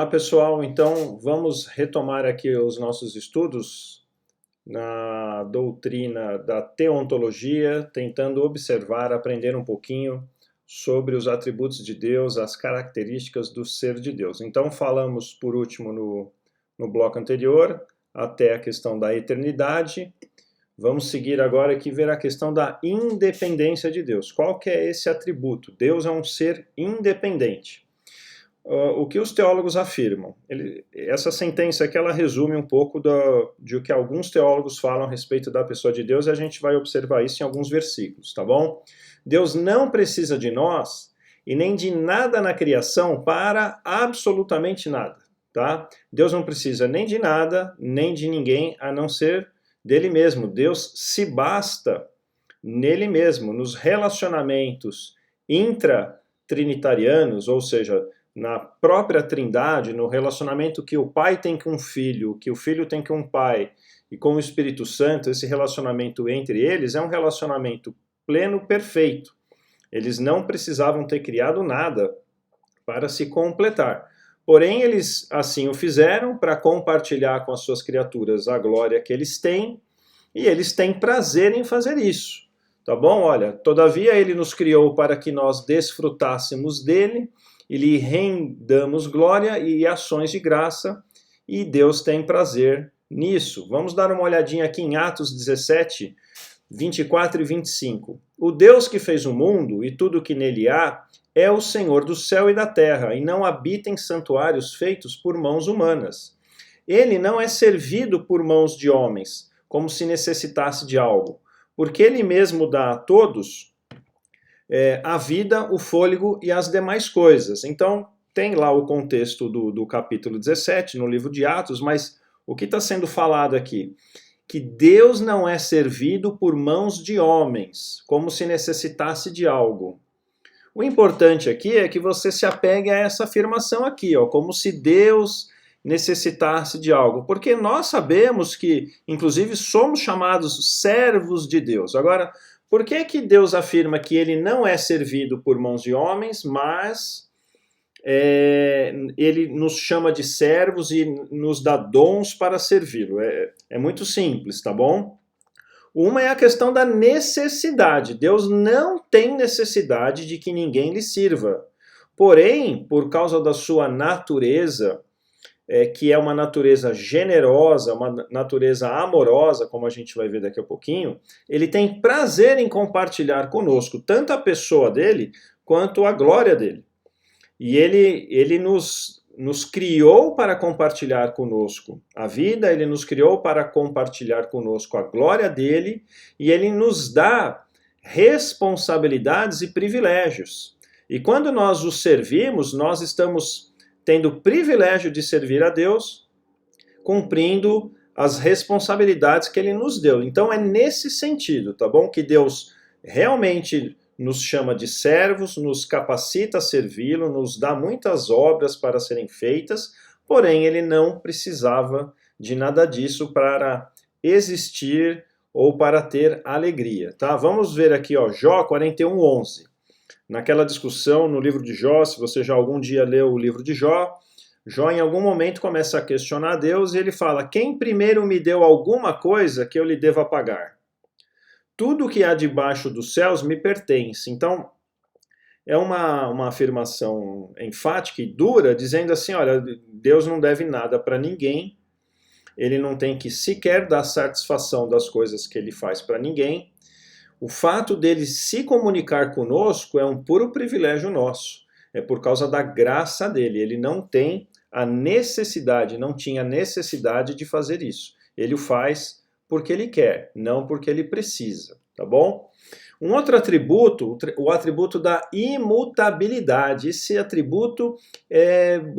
Pessoal, então vamos retomar aqui os nossos estudos na doutrina da teontologia, tentando observar, aprender um pouquinho sobre os atributos de Deus, as características do ser de Deus. Então falamos por último no bloco anterior, até a questão da eternidade. Vamos seguir agora aqui ver a questão da independência de Deus. Qual que é esse atributo? Deus é um ser independente. O que os teólogos afirmam? Essa sentença aqui, ela resume um pouco de o que alguns teólogos falam a respeito da pessoa de Deus, e a gente vai observar isso em alguns versículos, tá bom? Deus não precisa de nós e nem de nada na criação para absolutamente nada, tá? Deus não precisa nem de nada, nem de ninguém, a não ser dele mesmo. Deus se basta nele mesmo, nos relacionamentos intratrinitarianos, ou seja, na própria Trindade, no relacionamento que o Pai tem com o Filho, que o Filho tem com o Pai, e com o Espírito Santo, esse relacionamento entre eles é um relacionamento pleno, perfeito. Eles não precisavam ter criado nada para se completar. Porém, eles assim o fizeram para compartilhar com as suas criaturas a glória que eles têm, e eles têm prazer em fazer isso. Tá bom? Olha, todavia ele nos criou para que nós desfrutássemos dele, e lhe rendamos glória e ações de graça, e Deus tem prazer nisso. Vamos dar uma olhadinha aqui em Atos 17, 24 e 25. O Deus que fez o mundo e tudo que nele há é o Senhor do céu e da terra, e não habita em santuários feitos por mãos humanas. Ele não é servido por mãos de homens, como se necessitasse de algo, porque ele mesmo dá a todos a vida, o fôlego e as demais coisas. Então, tem lá o contexto do capítulo 17, no livro de Atos, mas o que está sendo falado aqui? Que Deus não é servido por mãos de homens, como se necessitasse de algo. O importante aqui é que você se apegue a essa afirmação aqui, ó, como se Deus necessitasse de algo, porque nós sabemos que, inclusive, somos chamados servos de Deus. Agora, por que Deus afirma que ele não é servido por mãos de homens, mas ele nos chama de servos e nos dá dons para servi-lo? É muito simples, tá bom? Uma é a questão da necessidade. Deus não tem necessidade de que ninguém lhe sirva. Porém, por causa da sua natureza, que é uma natureza generosa, uma natureza amorosa, como a gente vai ver daqui a pouquinho, ele tem prazer em compartilhar conosco tanto a pessoa dele quanto a glória dele. E ele nos criou para compartilhar conosco a vida, ele nos criou para compartilhar conosco a glória dele, e ele nos dá responsabilidades e privilégios. E quando nós o servimos, nós estamos tendo o privilégio de servir a Deus, cumprindo as responsabilidades que ele nos deu. Então é nesse sentido, tá bom? Que Deus realmente nos chama de servos, nos capacita a servi-lo, nos dá muitas obras para serem feitas, porém ele não precisava de nada disso para existir ou para ter alegria, tá? Vamos ver aqui, ó, Jó 41:11. Naquela discussão no livro de Jó, se você já algum dia leu o livro de Jó, Jó em algum momento começa a questionar Deus e ele fala: quem primeiro me deu alguma coisa que eu lhe deva pagar? Tudo que há debaixo dos céus me pertence. Então, é uma afirmação enfática e dura, dizendo assim, olha, Deus não deve nada para ninguém, ele não tem que sequer dar satisfação das coisas que ele faz para ninguém. O fato dele se comunicar conosco é um puro privilégio nosso. É por causa da graça dele. Ele não tem a necessidade, não tinha necessidade de fazer isso. Ele o faz porque ele quer, não porque ele precisa, tá bom? Um outro atributo, o atributo da imutabilidade. Esse atributo,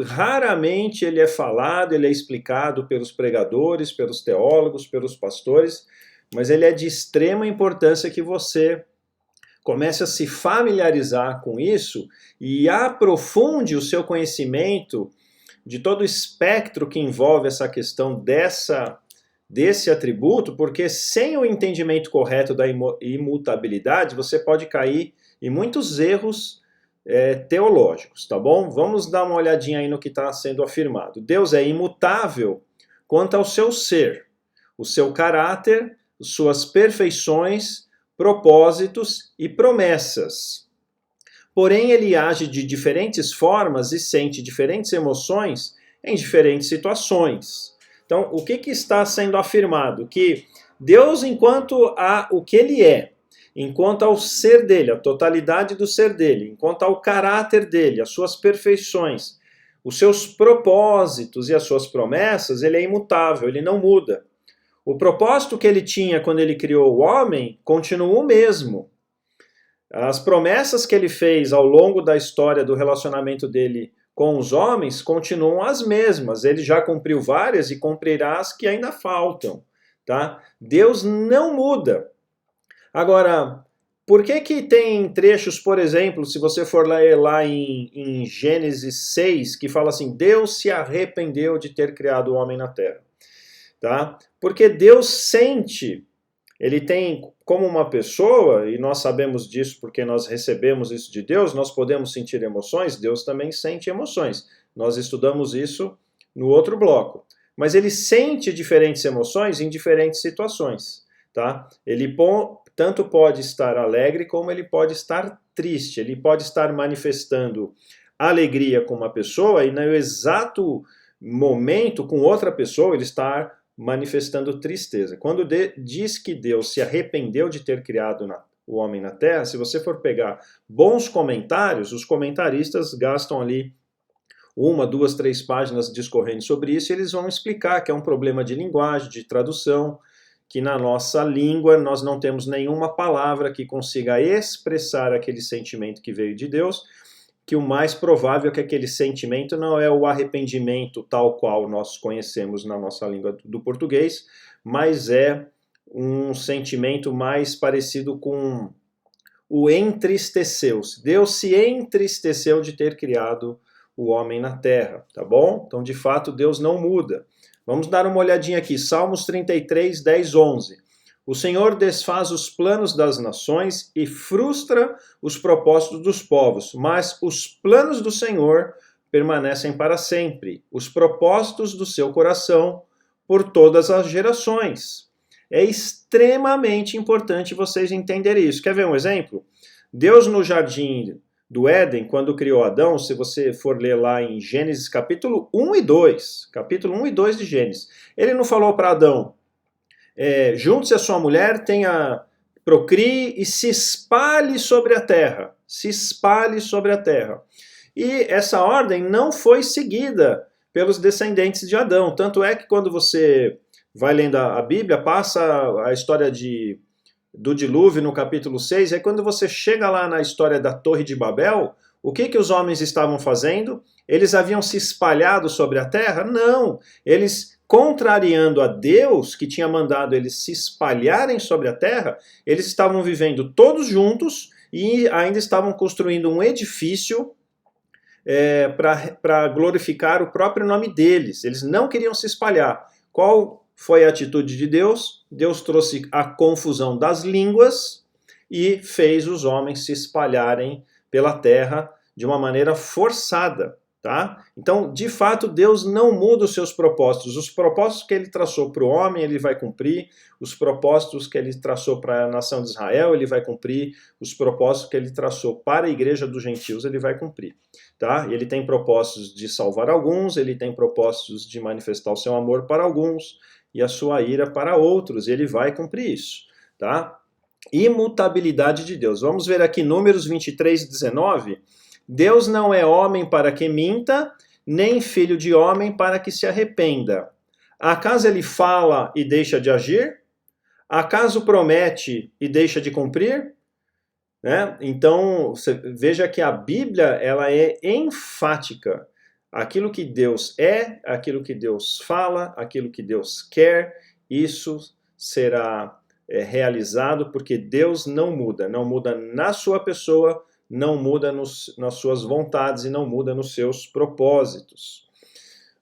raramente ele é falado, ele é explicado pelos pregadores, pelos teólogos, pelos pastores, mas ele é de extrema importância que você comece a se familiarizar com isso e aprofunde o seu conhecimento de todo o espectro que envolve essa questão desse atributo, porque sem o entendimento correto da imutabilidade, você pode cair em muitos erros teológicos, tá bom? Vamos dar uma olhadinha aí no que está sendo afirmado. Deus é imutável quanto ao seu ser, o seu caráter, suas perfeições, propósitos e promessas. Porém, ele age de diferentes formas e sente diferentes emoções em diferentes situações. Então, o que está sendo afirmado? Que Deus, enquanto a o que ele é, enquanto ao ser dele, a totalidade do ser dele, enquanto ao caráter dele, as suas perfeições, os seus propósitos e as suas promessas, ele é imutável, ele não muda. O propósito que ele tinha quando ele criou o homem continua o mesmo. As promessas que ele fez ao longo da história do relacionamento dele com os homens continuam as mesmas. Ele já cumpriu várias e cumprirá as que ainda faltam. Tá? Deus não muda. Agora, por que tem trechos, por exemplo, se você for ler lá em Gênesis 6, que fala assim, Deus se arrependeu de ter criado o homem na terra? Tá? Porque Deus sente, ele tem como uma pessoa, e nós sabemos disso porque nós recebemos isso de Deus, nós podemos sentir emoções, Deus também sente emoções. Nós estudamos isso no outro bloco. Mas ele sente diferentes emoções em diferentes situações. Tá? Ele tanto pode estar alegre como ele pode estar triste. Ele pode estar manifestando alegria com uma pessoa e no exato momento com outra pessoa ele está manifestando tristeza. Quando diz que Deus se arrependeu de ter criado o homem na terra, se você for pegar bons comentários, os comentaristas gastam ali 1, 2, 3 páginas discorrendo sobre isso e eles vão explicar que é um problema de linguagem, de tradução, que na nossa língua nós não temos nenhuma palavra que consiga expressar aquele sentimento que veio de Deus, que o mais provável é que aquele sentimento não é o arrependimento tal qual nós conhecemos na nossa língua do português, mas é um sentimento mais parecido com o entristeceu-se. Deus se entristeceu de ter criado o homem na terra, tá bom? Então, de fato, Deus não muda. Vamos dar uma olhadinha aqui, Salmos 33, 10, 11. O Senhor desfaz os planos das nações e frustra os propósitos dos povos, mas os planos do Senhor permanecem para sempre, os propósitos do seu coração por todas as gerações. É extremamente importante vocês entenderem isso. Quer ver um exemplo? Deus no jardim do Éden, quando criou Adão, se você for ler lá em Gênesis capítulo 1 e 2, capítulo 1 e 2 de Gênesis, ele não falou para Adão, junte-se a sua mulher, procrie e se espalhe sobre a terra. Se espalhe sobre a terra. E essa ordem não foi seguida pelos descendentes de Adão. Tanto é que quando você vai lendo a Bíblia, passa a história do dilúvio no capítulo 6, aí quando você chega lá na história da Torre de Babel, o que os homens estavam fazendo? Eles haviam se espalhado sobre a terra? Não! Eles, contrariando a Deus, que tinha mandado eles se espalharem sobre a terra, eles estavam vivendo todos juntos e ainda estavam construindo um edifício para glorificar o próprio nome deles. Eles não queriam se espalhar. Qual foi a atitude de Deus? Deus trouxe a confusão das línguas e fez os homens se espalharem pela terra de uma maneira forçada. Tá? Então, de fato, Deus não muda os seus propósitos. Os propósitos que ele traçou para o homem, ele vai cumprir. Os propósitos que ele traçou para a nação de Israel, ele vai cumprir. Os propósitos que ele traçou para a igreja dos gentios, ele vai cumprir. Tá? Ele tem propósitos de salvar alguns, ele tem propósitos de manifestar o seu amor para alguns e a sua ira para outros. E ele vai cumprir isso. Tá? Imutabilidade de Deus. Vamos ver aqui Números 23, 19. Deus não é homem para que minta, nem filho de homem para que se arrependa. Acaso ele fala e deixa de agir? Acaso promete e deixa de cumprir? Né? Então, veja que a Bíblia ela é enfática. Aquilo que Deus é, aquilo que Deus fala, aquilo que Deus quer, isso será realizado porque Deus não muda na sua pessoa, não muda nas suas vontades e não muda nos seus propósitos.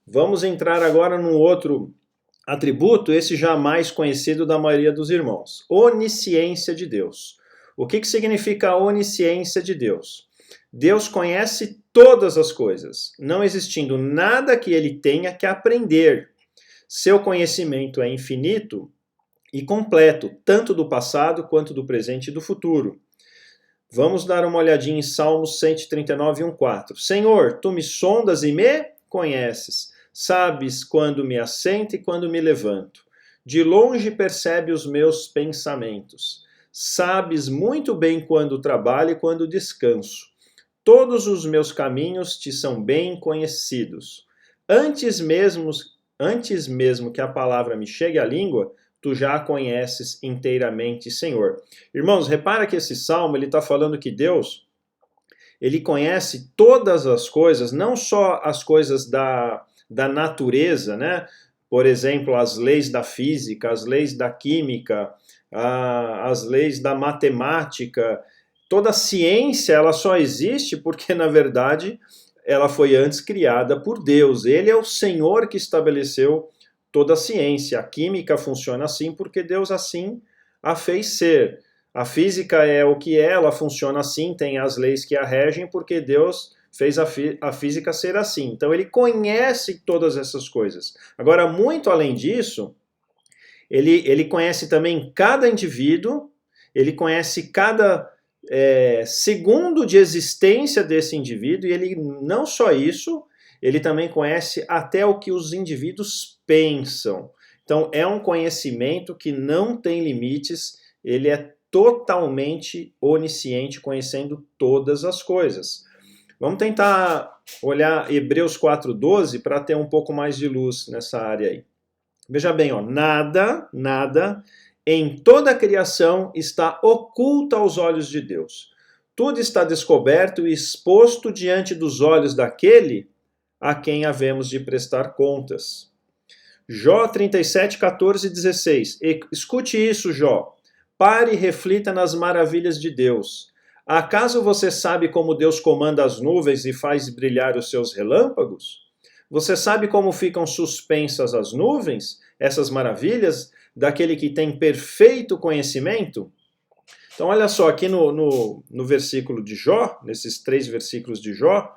Vamos entrar agora num outro atributo, esse jamais conhecido da maioria dos irmãos. Onisciência de Deus. O que significa a onisciência de Deus? Deus conhece todas as coisas, não existindo nada que ele tenha que aprender. Seu conhecimento é infinito e completo, tanto do passado quanto do presente e do futuro. Vamos dar uma olhadinha em Salmos 139, 1:4. Senhor, tu me sondas e me conheces. Sabes quando me assento e quando me levanto. De longe percebe os meus pensamentos. Sabes muito bem quando trabalho e quando descanso. Todos os meus caminhos te são bem conhecidos. Antes mesmo que a palavra me chegue à língua, tu já a conheces inteiramente, Senhor. Irmãos, repara que esse salmo ele está falando que Deus ele conhece todas as coisas, não só as coisas da natureza, né? Por exemplo, as leis da física, as leis da química, as leis da matemática. Toda a ciência ela só existe porque, na verdade, ela foi antes criada por Deus. Ele é o Senhor que estabeleceu toda a ciência. A química funciona assim porque Deus assim a fez ser. A física é o que é, ela funciona assim, tem as leis que a regem porque Deus fez a física ser assim. Então ele conhece todas essas coisas. Agora, muito além disso, ele conhece também cada indivíduo, ele conhece cada segundo de existência desse indivíduo, e ele não só isso, ele também conhece até o que os indivíduos pensam. Então é um conhecimento que não tem limites, ele é totalmente onisciente, conhecendo todas as coisas. Vamos tentar olhar Hebreus 4:12 para ter um pouco mais de luz nessa área aí. Veja bem, ó, nada em toda a criação está oculto aos olhos de Deus. Tudo está descoberto e exposto diante dos olhos daquele a quem havemos de prestar contas. Jó 37, 14 e 16. Escute isso, Jó. Pare e reflita nas maravilhas de Deus. Acaso você sabe como Deus comanda as nuvens e faz brilhar os seus relâmpagos? Você sabe como ficam suspensas as nuvens, essas maravilhas, daquele que tem perfeito conhecimento? Então, olha só, aqui no versículo de Jó, nesses 3 versículos de Jó,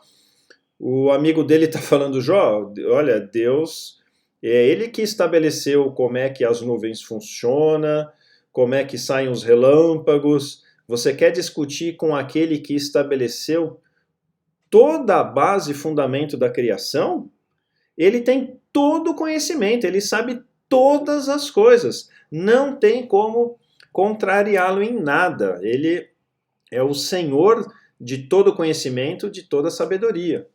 o amigo dele está falando, Jó, olha, Deus, é ele que estabeleceu como é que as nuvens funcionam, como é que saem os relâmpagos. Você quer discutir com aquele que estabeleceu toda a base e fundamento da criação? Ele tem todo o conhecimento, ele sabe todas as coisas. Não tem como contrariá-lo em nada. Ele é o Senhor de todo conhecimento, de toda sabedoria.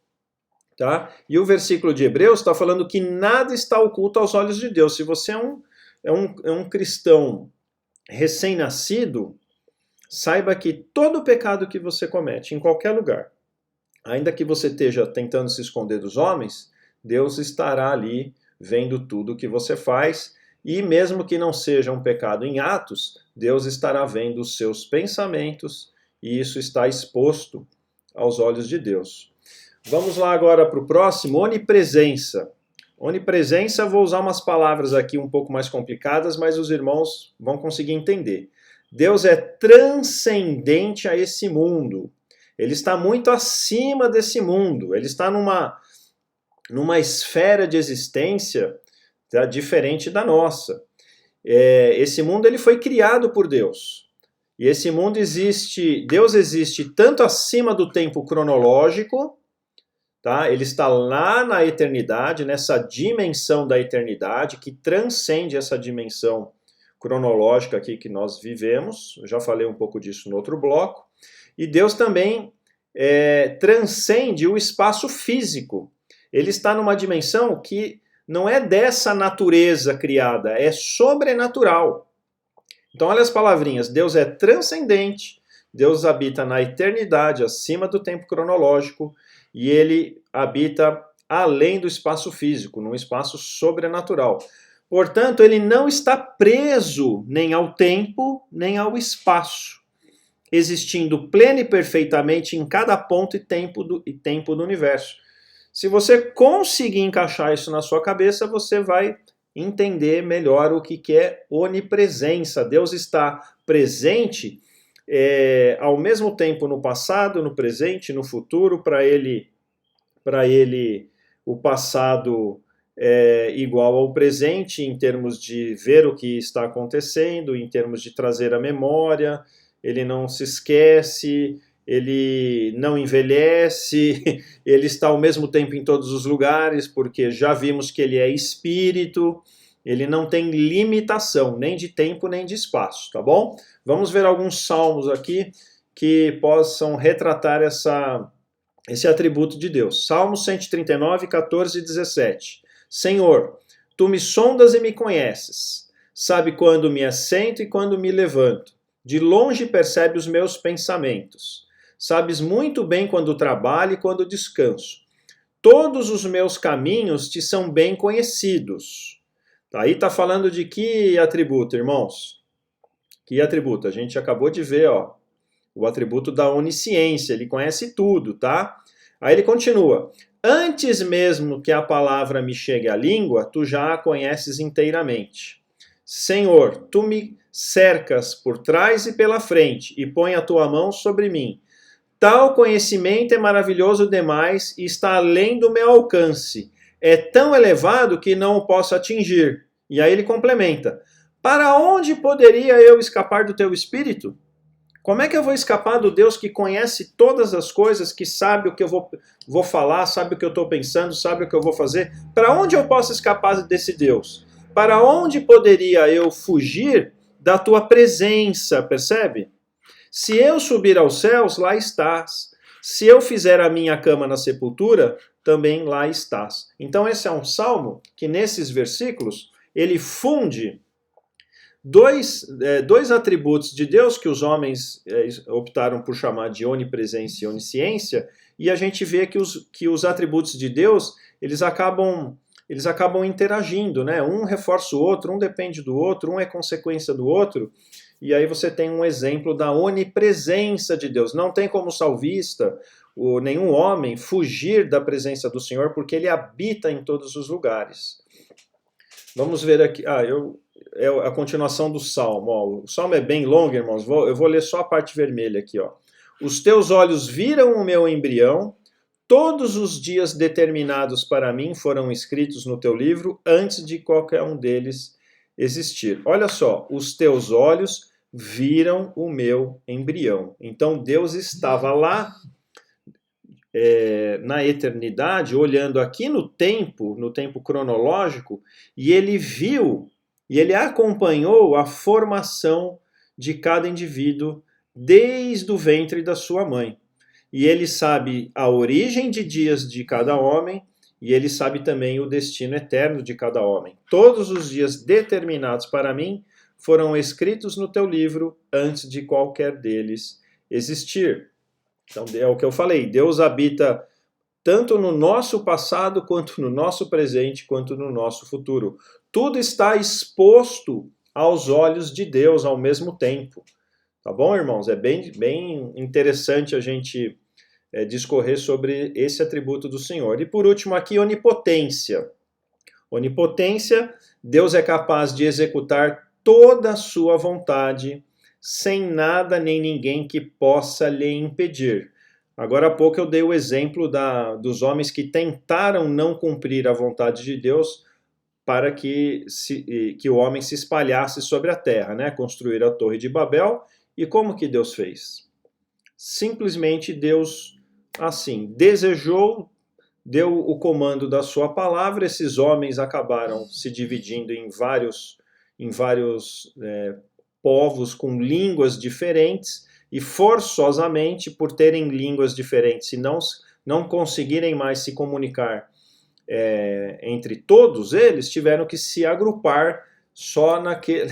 Tá? E o versículo de Hebreus está falando que nada está oculto aos olhos de Deus. Se você é um cristão recém-nascido, saiba que todo pecado que você comete, em qualquer lugar, ainda que você esteja tentando se esconder dos homens, Deus estará ali vendo tudo que você faz, e mesmo que não seja um pecado em atos, Deus estará vendo os seus pensamentos, e isso está exposto aos olhos de Deus. Vamos lá agora para o próximo, onipresença. Onipresença, vou usar umas palavras aqui um pouco mais complicadas, mas os irmãos vão conseguir entender. Deus é transcendente a esse mundo. Ele está muito acima desse mundo. Ele está numa esfera de existência diferente da nossa. Esse mundo ele foi criado por Deus. E esse mundo existe, Deus existe tanto acima do tempo cronológico, tá? Ele está lá na eternidade, nessa dimensão da eternidade, que transcende essa dimensão cronológica aqui que nós vivemos. Eu já falei um pouco disso no outro bloco. E Deus também transcende o espaço físico. Ele está numa dimensão que não é dessa natureza criada, é sobrenatural. Então olha as palavrinhas, Deus é transcendente, Deus habita na eternidade, acima do tempo cronológico, e ele habita além do espaço físico, num espaço sobrenatural. Portanto, ele não está preso nem ao tempo, nem ao espaço, existindo pleno e perfeitamente em cada ponto e tempo do universo. Se você conseguir encaixar isso na sua cabeça, você vai entender melhor o que é onipresença. Deus está presente ao mesmo tempo no passado, no presente, no futuro. Para ele o passado é igual ao presente em termos de ver o que está acontecendo, em termos de trazer a memória, ele não se esquece, ele não envelhece, ele está ao mesmo tempo em todos os lugares, porque já vimos que ele é espírito, ele não tem limitação, nem de tempo nem de espaço, tá bom? Vamos ver alguns salmos aqui que possam retratar esse atributo de Deus. Salmo 139, 14 e 17. Senhor, tu me sondas e me conheces, sabe quando me assento e quando me levanto. De longe percebe os meus pensamentos. Sabes muito bem quando trabalho e quando descanso. Todos os meus caminhos te são bem conhecidos. Aí está falando de que atributo, irmãos? Que atributo? A gente acabou de ver, ó, o atributo da onisciência. Ele conhece tudo, tá? Aí ele continua. Antes mesmo que a palavra me chegue à língua, tu já a conheces inteiramente. Senhor, tu me cercas por trás e pela frente, e põe a tua mão sobre mim. Tal conhecimento é maravilhoso demais e está além do meu alcance. É tão elevado que não o posso atingir. E aí ele complementa. Para onde poderia eu escapar do teu espírito? Como é que eu vou escapar do Deus que conhece todas as coisas, que sabe o que eu vou falar, sabe o que eu estou pensando, sabe o que eu vou fazer? Para onde eu posso escapar desse Deus? Para onde poderia eu fugir da tua presença, percebe? Se eu subir aos céus, lá estás. Se eu fizer a minha cama na sepultura, também lá estás. Então esse é um salmo que nesses versículos ele funde dois atributos de Deus que os homens optaram por chamar de onipresença e onisciência, e a gente vê que os atributos de Deus eles acabam interagindo, né? Um reforça o outro, um depende do outro, um é consequência do outro, e aí você tem um exemplo da onipresença de Deus. Não tem como salvista ou nenhum homem fugir da presença do Senhor, porque ele habita em todos os lugares. Vamos ver aqui. É a continuação do Salmo. Ó. O Salmo é bem longo, irmãos. Eu vou ler só a parte vermelha aqui. Ó. Os teus olhos viram o meu embrião, todos os dias determinados para mim foram escritos no teu livro, antes de qualquer um deles existir. Olha só, os teus olhos viram o meu embrião. Então Deus estava lá na eternidade, olhando aqui no tempo cronológico, e ele viu, e ele acompanhou a formação de cada indivíduo desde o ventre da sua mãe. E ele sabe a origem de dias de cada homem, e ele sabe também o destino eterno de cada homem. Todos os dias determinados para mim foram escritos no teu livro antes de qualquer deles existir. Então é o que eu falei, Deus habita tanto no nosso passado, quanto no nosso presente, quanto no nosso futuro. Tudo está exposto aos olhos de Deus ao mesmo tempo. Tá bom, irmãos? É bem interessante a gente discorrer sobre esse atributo do Senhor. E por último aqui, onipotência. Onipotência, Deus é capaz de executar toda a sua vontade, sem nada nem ninguém que possa lhe impedir. Agora há pouco eu dei o exemplo dos homens que tentaram não cumprir a vontade de Deus para que o homem se espalhasse sobre a terra, né? Construir a Torre de Babel. E como que Deus fez? Simplesmente Deus, assim, desejou, deu o comando da sua palavra, esses homens acabaram se dividindo em vários povos com línguas diferentes, e forçosamente, por terem línguas diferentes e não conseguirem mais se comunicar entre todos eles, tiveram que se agrupar só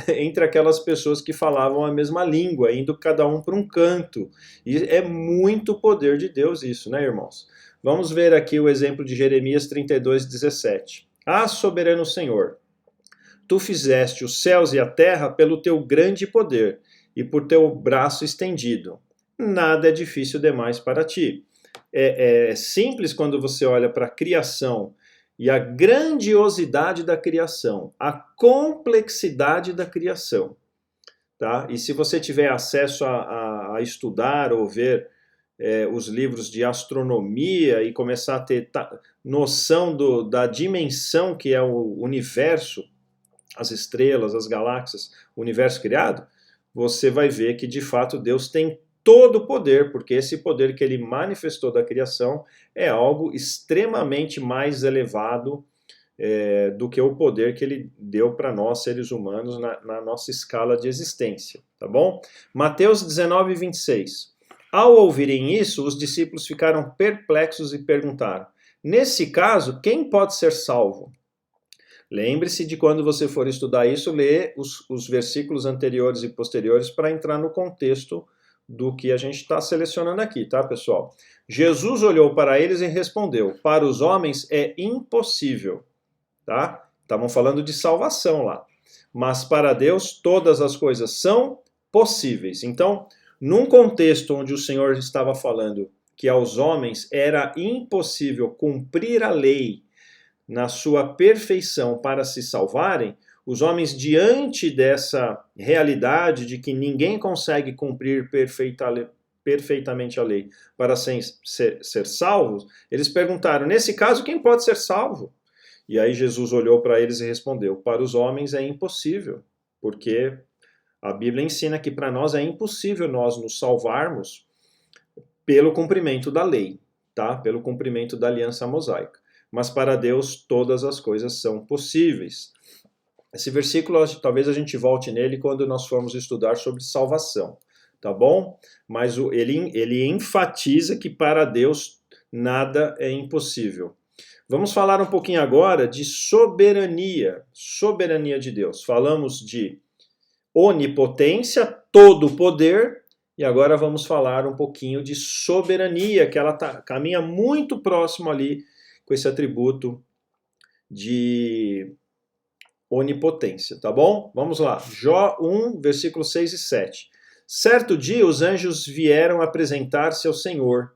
entre aquelas pessoas que falavam a mesma língua, indo cada um para um canto. E é muito poder de Deus isso, né, irmãos? Vamos ver aqui o exemplo de Jeremias 32:17. Ah, soberano Senhor, tu fizeste os céus e a terra pelo teu grande poder e por teu braço estendido. Nada é difícil demais para ti. É simples quando você olha para a criação e a grandiosidade da criação, a complexidade da criação. Tá? E se você tiver acesso a a estudar ou ver os livros de astronomia e começar a ter noção da dimensão que é o universo, as estrelas, as galáxias, o universo criado, você vai ver que de fato Deus tem todo o poder, porque esse poder que ele manifestou da criação é algo extremamente mais elevado do que o poder que ele deu para nós, seres humanos, na nossa escala de existência, tá bom? Mateus 19, 26. Ao ouvirem isso, os discípulos ficaram perplexos e perguntaram: nesse caso, quem pode ser salvo? Lembre-se de quando você for estudar isso, ler os versículos anteriores e posteriores para entrar no contexto do que a gente está selecionando aqui, tá, pessoal? Jesus olhou para eles e respondeu: para os homens é impossível, tá? Estavam falando de salvação lá. Mas para Deus todas as coisas são possíveis. Então, num contexto onde o Senhor estava falando que aos homens era impossível cumprir a lei na sua perfeição para se salvarem, os homens, diante dessa realidade de que ninguém consegue cumprir perfeitamente a lei para ser salvos, eles perguntaram: nesse caso, quem pode ser salvo? E aí Jesus olhou para eles e respondeu: para os homens é impossível, porque a Bíblia ensina que para nós é impossível nós nos salvarmos pelo cumprimento da lei, tá? Pelo cumprimento da aliança mosaica. Mas para Deus todas as coisas são possíveis. Esse versículo, talvez a gente volte nele quando nós formos estudar sobre salvação, tá bom? Mas ele enfatiza que para Deus nada é impossível. Vamos falar um pouquinho agora de soberania de Deus. Falamos de onipotência, todo poder, e agora vamos falar um pouquinho de soberania, que ela caminha muito próximo ali com esse atributo de onipotência, tá bom? Vamos lá, Jó 1, versículos 6 e 7. Certo dia os anjos vieram apresentar-se ao Senhor,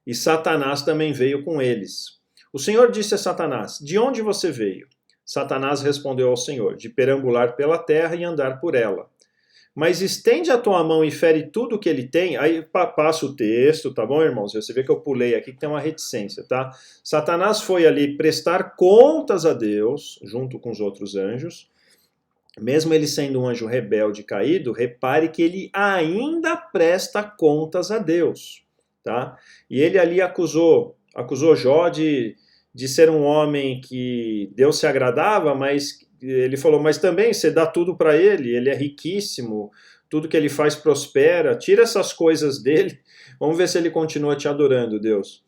e Satanás também veio com eles. O Senhor disse a Satanás: de onde você veio? Satanás respondeu ao Senhor: de perambular pela terra e andar por ela. Mas estende a tua mão e fere tudo o que ele tem. Aí passa o texto, tá bom, irmãos? Você vê que eu pulei aqui, que tem uma reticência, tá? Satanás foi ali prestar contas a Deus, junto com os outros anjos. Mesmo ele sendo um anjo rebelde caído, repare que ele ainda presta contas a Deus, tá? E ele ali acusou Jó de ser um homem que Deus se agradava, mas ele falou: mas também você dá tudo para ele é riquíssimo, tudo que ele faz prospera, tira essas coisas dele, vamos ver se ele continua te adorando, Deus.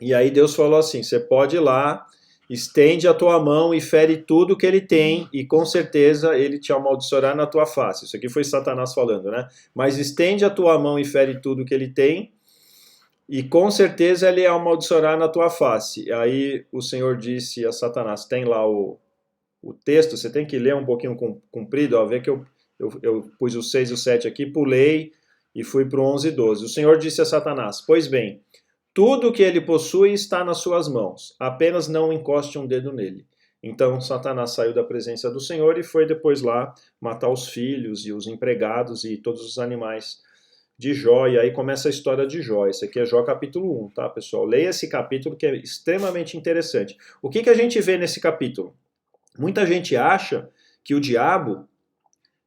E aí Deus falou assim: você pode ir lá, estende a tua mão e fere tudo que ele tem, e com certeza ele te amaldiçoará na tua face. Isso aqui foi Satanás falando, né? Mas estende a tua mão e fere tudo que ele tem, e com certeza ele amaldiçoará na tua face. Aí o Senhor disse a Satanás, tem lá o texto, você tem que ler um pouquinho comprido, ó, vê que eu pus o 6 e o 7 aqui, pulei e fui para o 11 e 12. O Senhor disse a Satanás: pois bem, tudo que ele possui está nas suas mãos, apenas não encoste um dedo nele. Então Satanás saiu da presença do Senhor e foi depois lá matar os filhos e os empregados e todos os animais de Jó, e aí começa a história de Jó. Esse aqui é Jó capítulo 1, tá, pessoal? Leia esse capítulo que é extremamente interessante. O que a gente vê nesse capítulo? Muita gente acha que o diabo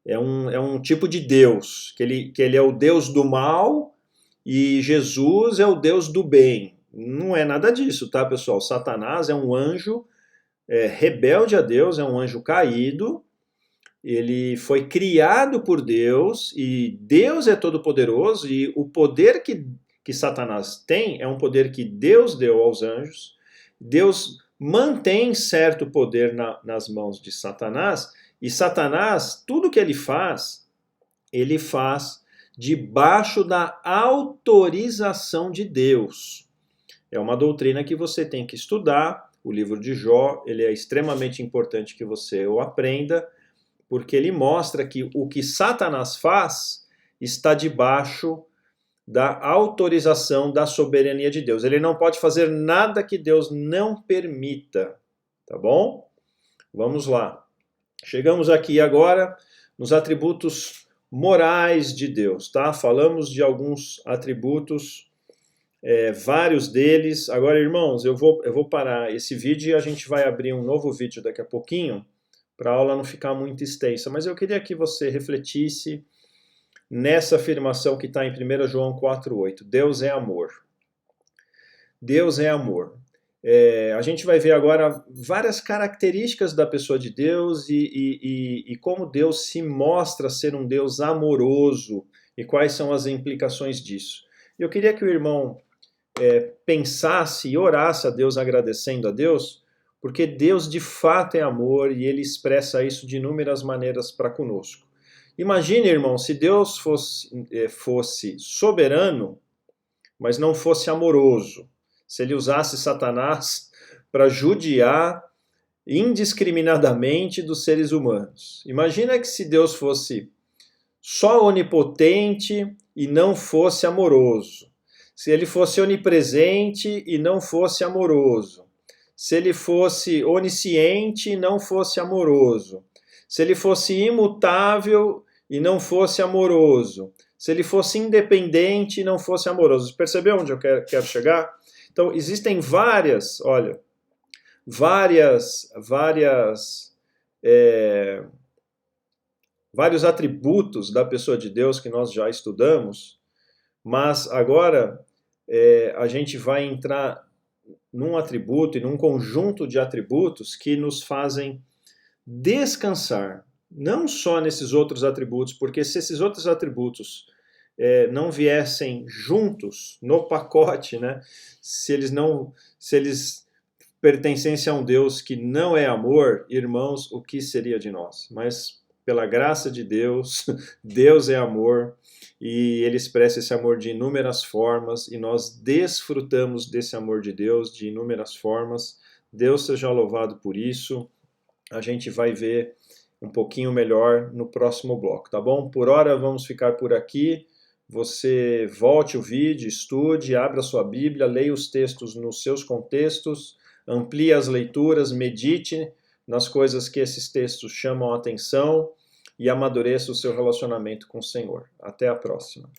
é um tipo de Deus, que ele é o Deus do mal e Jesus é o Deus do bem. Não é nada disso, tá, pessoal? Satanás é um anjo rebelde a Deus, é um anjo caído. Ele foi criado por Deus e Deus é todo-poderoso, e o poder que Satanás tem é um poder que Deus deu aos anjos. Deus mantém certo poder nas mãos de Satanás, e Satanás, tudo que ele faz debaixo da autorização de Deus. É uma doutrina que você tem que estudar. O livro de Jó, ele é extremamente importante que você o aprenda, porque ele mostra que o que Satanás faz está debaixo da autorização da soberania de Deus. Ele não pode fazer nada que Deus não permita, tá bom? Vamos lá. Chegamos aqui agora nos atributos morais de Deus, tá? Falamos de alguns atributos, vários deles. Agora, irmãos, eu vou parar esse vídeo e a gente vai abrir um novo vídeo daqui a pouquinho, para a aula não ficar muito extensa. Mas eu queria que você refletisse nessa afirmação que está em 1 João 4,8. Deus é amor. Deus é amor. A gente vai ver agora várias características da pessoa de Deus e como Deus se mostra ser um Deus amoroso e quais são as implicações disso. Eu queria que o irmão pensasse e orasse a Deus, agradecendo a Deus, porque Deus de fato é amor e Ele expressa isso de inúmeras maneiras para conosco. Imagine, irmão, se Deus fosse soberano, mas não fosse amoroso. Se ele usasse Satanás para judiar indiscriminadamente dos seres humanos. Imagina que se Deus fosse só onipotente e não fosse amoroso. Se ele fosse onipresente e não fosse amoroso. Se ele fosse onisciente e não fosse amoroso. Se ele fosse imutável e não fosse amoroso. Se ele fosse independente e não fosse amoroso. Percebeu onde eu quero chegar? Então, existem vários atributos da pessoa de Deus que nós já estudamos, mas agora a gente vai entrar num atributo e num conjunto de atributos que nos fazem descansar, não só nesses outros atributos, porque se esses outros atributos não viessem juntos no pacote, né? Se eles pertencessem a um Deus que não é amor, irmãos, o que seria de nós? Mas pela graça de Deus, Deus é amor e Ele expressa esse amor de inúmeras formas e nós desfrutamos desse amor de Deus de inúmeras formas. Deus seja louvado por isso. A gente vai ver um pouquinho melhor no próximo bloco, tá bom? Por hora vamos ficar por aqui. Você volte o vídeo, estude, abra sua Bíblia, leia os textos nos seus contextos, amplie as leituras, medite nas coisas que esses textos chamam a atenção e amadureça o seu relacionamento com o Senhor. Até a próxima.